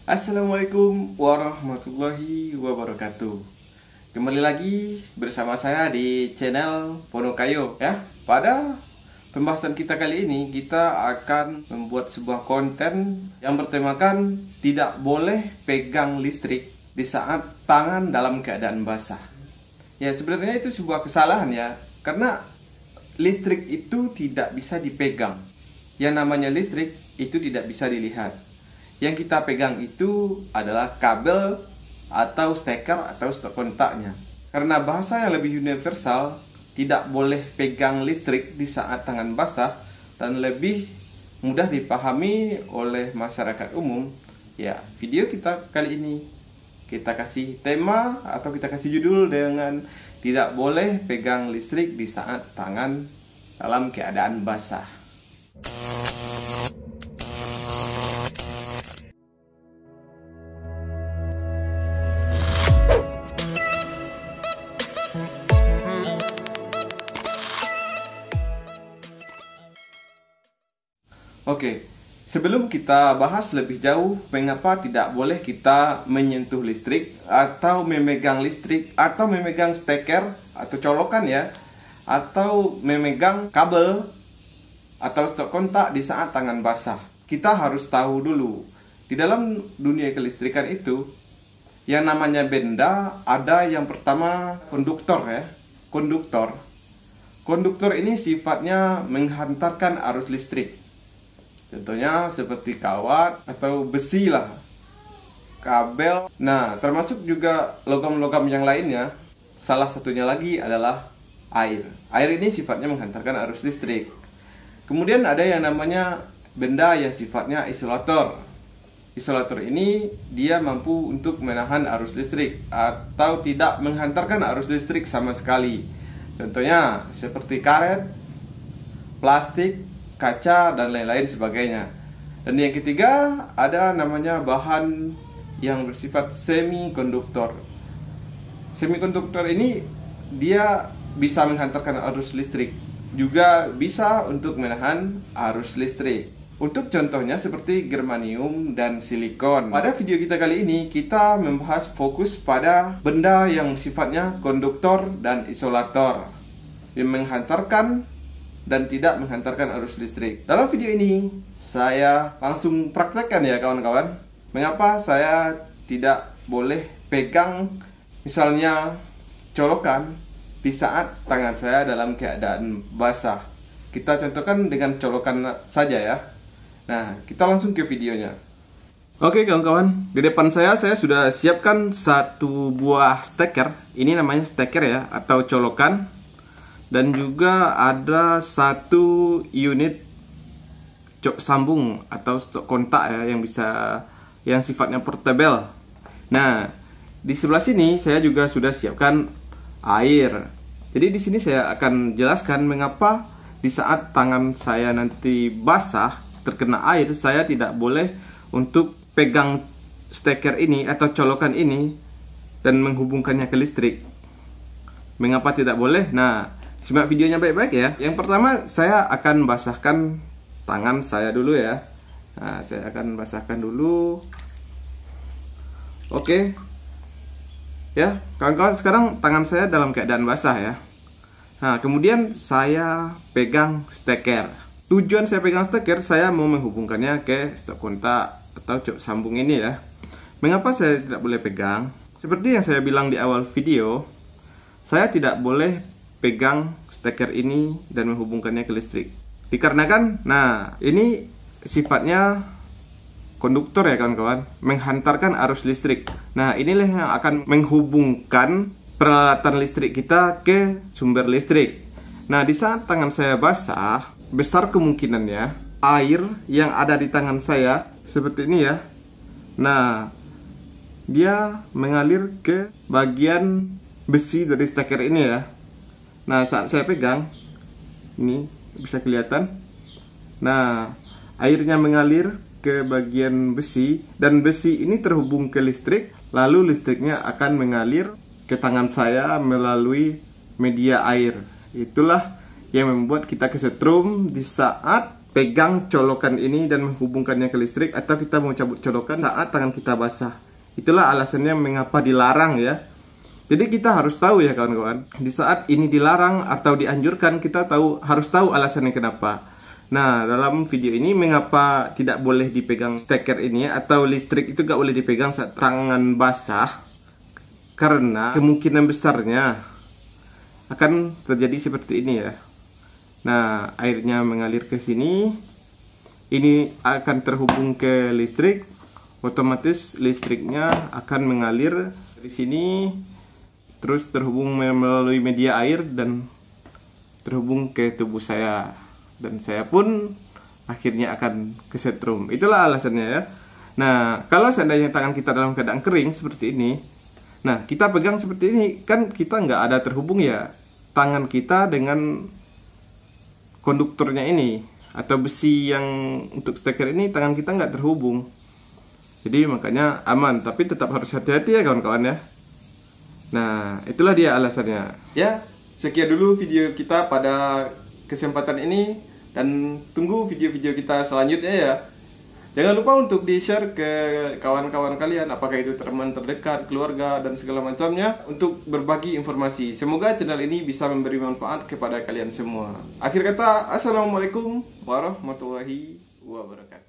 Assalamualaikum warahmatullahi wabarakatuh. Kembali lagi bersama saya di channel Ponokayo ya. Pada pembahasan kita kali ini, kita akan membuat sebuah konten yang bertemakan tidak boleh pegang listrik di saat tangan dalam keadaan basah. Ya, sebenarnya itu sebuah kesalahan ya, karena listrik itu tidak bisa dipegang. Yang namanya listrik itu tidak bisa dilihat. Yang kita pegang itu adalah kabel atau steker atau stop kontaknya. Karena bahasa yang lebih universal, tidak boleh pegang listrik di saat tangan basah dan lebih mudah dipahami oleh masyarakat umum. Ya, video kita kali ini kita kasih tema atau kita kasih judul dengan tidak boleh pegang listrik di saat tangan dalam keadaan basah. Oke, sebelum kita bahas lebih jauh mengapa tidak boleh kita menyentuh listrik atau memegang listrik atau memegang steker atau colokan ya, atau memegang kabel atau stop kontak di saat tangan basah. Kita harus tahu dulu, di dalam dunia kelistrikan itu yang namanya benda ada yang pertama konduktor ya. Konduktor ini sifatnya menghantarkan arus listrik. Contohnya seperti kawat atau besi lah, kabel. Nah, termasuk juga logam-logam yang lainnya. Salah satunya lagi adalah air. Air ini sifatnya menghantarkan arus listrik. Kemudian ada yang namanya benda yang sifatnya isolator. Isolator ini dia mampu untuk menahan arus listrik atau tidak menghantarkan arus listrik sama sekali. Contohnya seperti karet, plastik, kaca, dan lain-lain sebagainya. Dan yang ketiga ada namanya bahan yang bersifat semikonduktor. Semikonduktor ini dia bisa menghantarkan arus listrik, juga bisa untuk menahan arus listrik. Untuk contohnya seperti germanium dan silikon. Pada video kita kali ini kita membahas fokus pada benda yang sifatnya konduktor dan isolator, yang menghantarkan dan tidak menghantarkan arus listrik. Dalam video ini saya langsung praktekkan ya kawan-kawan, mengapa saya tidak boleh pegang misalnya colokan di saat tangan saya dalam keadaan basah. Kita contohkan dengan colokan saja ya. Nah, kita langsung ke videonya. Oke kawan-kawan, di depan saya sudah siapkan satu buah steker. Ini namanya steker ya, atau colokan. Dan juga ada satu unit jok sambung atau stop kontak ya, yang sifatnya portable. Nah, di sebelah sini saya juga sudah siapkan air. Jadi di sini saya akan jelaskan mengapa di saat tangan saya nanti basah terkena air, saya tidak boleh untuk pegang steker ini atau colokan ini dan menghubungkannya ke listrik. Mengapa tidak boleh? Nah, simak videonya baik-baik ya. Yang pertama saya akan basahkan tangan saya dulu ya. Nah, saya akan basahkan dulu. Oke. Ya, kawan-kawan, sekarang tangan saya dalam keadaan basah ya. Nah, kemudian saya pegang steker. Tujuan saya pegang steker, saya mau menghubungkannya ke stop kontak atau jok sambung ini ya. Mengapa saya tidak boleh pegang? Seperti yang saya bilang di awal video, saya tidak boleh pegang steker ini dan menghubungkannya ke listrik. Dikarenakan, nah ini sifatnya konduktor ya kawan-kawan, menghantarkan arus listrik. Nah, inilah yang akan menghubungkan peralatan listrik kita ke sumber listrik. Nah, di saat tangan saya basah, besar kemungkinannya air yang ada di tangan saya seperti ini ya. Nah, dia mengalir ke bagian besi dari steker ini ya. Nah, saat saya pegang, ini bisa kelihatan. Nah, airnya mengalir ke bagian besi, dan besi ini terhubung ke listrik, lalu listriknya akan mengalir ke tangan saya melalui media air. Itulah yang membuat kita kesetrum di saat pegang colokan ini dan menghubungkannya ke listrik, atau kita mau cabut colokan saat tangan kita basah. Itulah alasannya mengapa dilarang ya. Jadi kita harus tahu ya kawan-kawan, di saat ini dilarang atau dianjurkan, kita harus tahu alasannya kenapa. Nah, dalam video ini mengapa tidak boleh dipegang steker ini atau listrik itu gak boleh dipegang saat tangan basah. Karena kemungkinan besarnya akan terjadi seperti ini ya. Nah, airnya mengalir ke sini. Ini akan terhubung ke listrik. Otomatis listriknya akan mengalir dari sini, terus terhubung melalui media air dan terhubung ke tubuh saya. Dan saya pun akhirnya akan kesetrum. Itulah alasannya ya. Nah, kalau seandainya tangan kita dalam keadaan kering seperti ini, nah kita pegang seperti ini, kan kita nggak ada terhubung ya tangan kita dengan konduktornya ini, atau besi yang untuk steker ini tangan kita nggak terhubung. Jadi makanya aman, tapi tetap harus hati-hati ya kawan-kawan ya. Nah, itulah dia alasannya. Ya, sekian dulu video kita pada kesempatan ini, dan tunggu video-video kita selanjutnya ya. Jangan lupa untuk di-share ke kawan-kawan kalian, apakah itu teman terdekat, keluarga, dan segala macamnya, untuk berbagi informasi. Semoga channel ini bisa memberi manfaat kepada kalian semua. Akhir kata, assalamualaikum warahmatullahi wabarakatuh.